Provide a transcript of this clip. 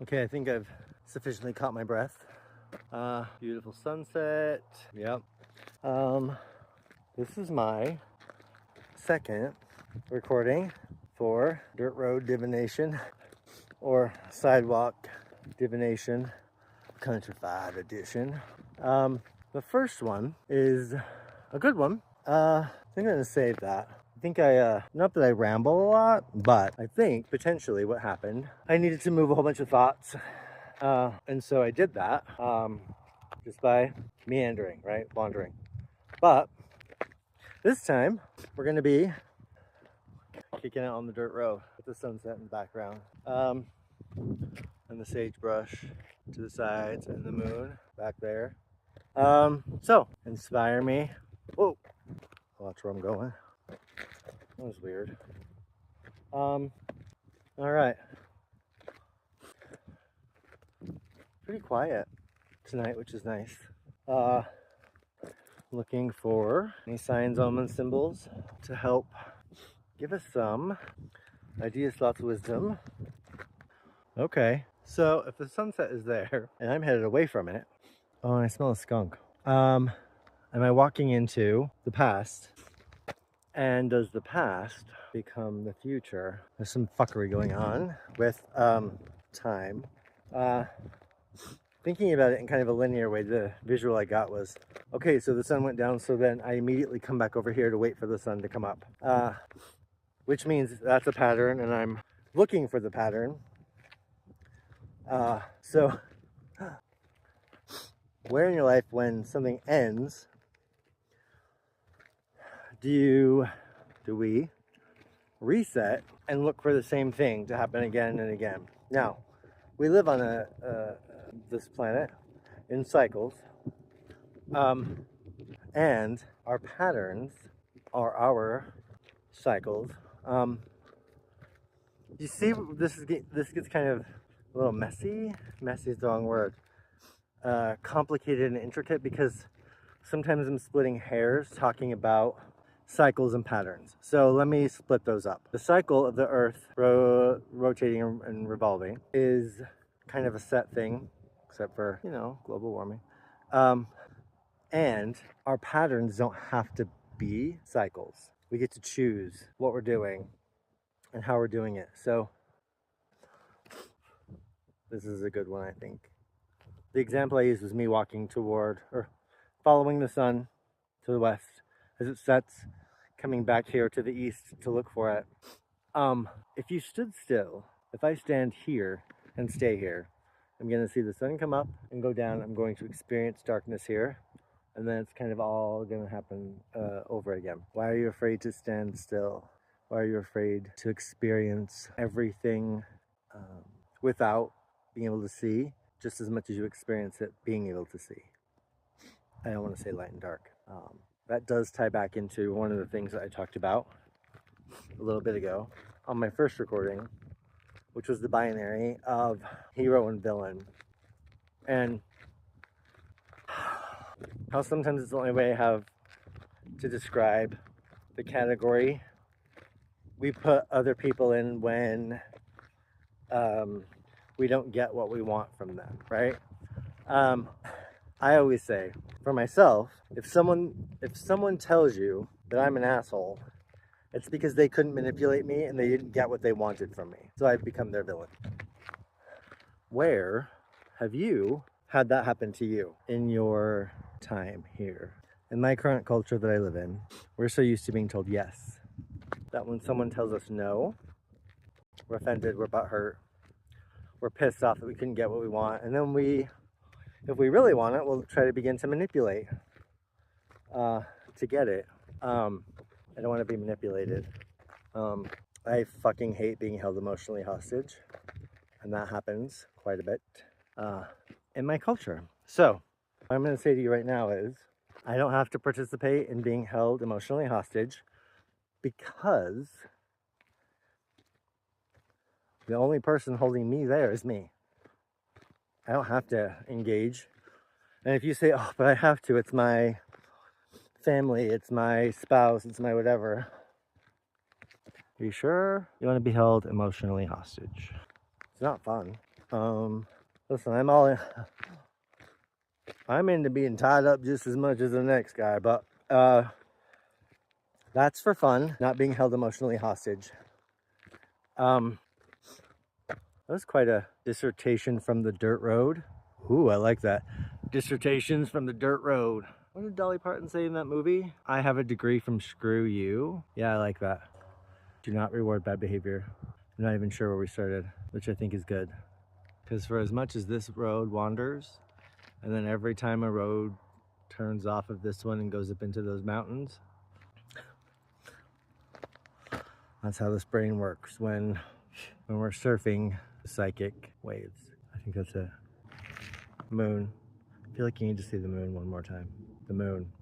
Okay, I think I've sufficiently caught my breath. Beautiful sunset. Yep. This is my second recording for Dirtroad Divination or Sidewalk Divination Countrified Edition. The first one is a good one. I think I'm gonna save that. I think not that I ramble a lot, but I think potentially what happened, I needed to move a whole bunch of thoughts. And so I did that just by meandering, right? Wandering. But this time we're gonna be kicking out on the dirt road with the sunset in the background. And the sagebrush to the sides and the moon back there. So inspire me. Whoa, watch where I'm going. That was weird. All right. Pretty quiet tonight, which is nice. Looking for any signs, omens, symbols to help give us some ideas, thoughts, wisdom. Okay, so if the sunset is there and I'm headed away from it, oh, I smell a skunk. Am I walking into the past? And does the past become the future? There's some fuckery going on with time. Thinking about it in kind of a linear way, the visual I got was, okay, so the sun went down, so then I immediately come back over here to wait for the sun to come up. Which means that's a pattern, and I'm looking for the pattern. So where in your life, when something ends, do we reset and look for the same thing to happen again and again? Now, we live on this planet in cycles, and our patterns are our cycles. You see, this gets kind of a little messy. Messy is the wrong word. Complicated and intricate, because sometimes I'm splitting hairs talking about cycles and patterns. So let me split those up. The cycle of the Earth rotating and revolving is kind of a set thing, except for, global warming. And our patterns don't have to be cycles. We get to choose what we're doing and how we're doing it. So this is a good one, I think. The example I used was me walking toward, or following the sun to the west as it sets, coming back here to the east to look for it. If you stood still, if I stand here and stay here, I'm going to see the sun come up and go down. I'm going to experience darkness here, and then it's kind of all going to happen over again. Why are you afraid to stand still? Why are you afraid to experience everything without being able to see, just as much as you experience it being able to see? I don't want to say light and dark. That does tie back into one of the things that I talked about a little bit ago on my first recording, which was the binary of hero and villain, and how sometimes it's the only way I have to describe the category we put other people in when we don't get what we want from them, right? I always say, for myself, if someone tells you that I'm an asshole, it's because they couldn't manipulate me and they didn't get what they wanted from me. So I've become their villain. Where have you had that happen to you in your time here? In my current culture that I live in, we're so used to being told yes, that when someone tells us no, we're offended, we're butthurt, we're pissed off that we couldn't get what we want. And then if we really want it, we'll try to begin to manipulate to get it. I don't want to be manipulated. I fucking hate being held emotionally hostage, and that happens quite a bit in my culture. So what I'm going to say to you right now is, I don't have to participate in being held emotionally hostage, because the only person holding me there is me. I don't have to engage. And if you say, oh, but I have to, it's my family, it's my spouse, it's my whatever. Are you sure you want to be held emotionally hostage? It's not fun. Listen, I'm into being tied up just as much as the next guy, but that's for fun, not being held emotionally hostage. That was quite a dissertation from the dirt road. Ooh, I like that. Dissertations from the dirt road. What did Dolly Parton say in that movie? I have a degree from Screw You. Yeah, I like that. Do not reward bad behavior. I'm not even sure where we started, which I think is good. Because for as much as this road wanders, and then every time a road turns off of this one and goes up into those mountains, that's how this brain works when we're surfing psychic waves. I think that's a moon. I feel like you need to see the moon one more time. The moon.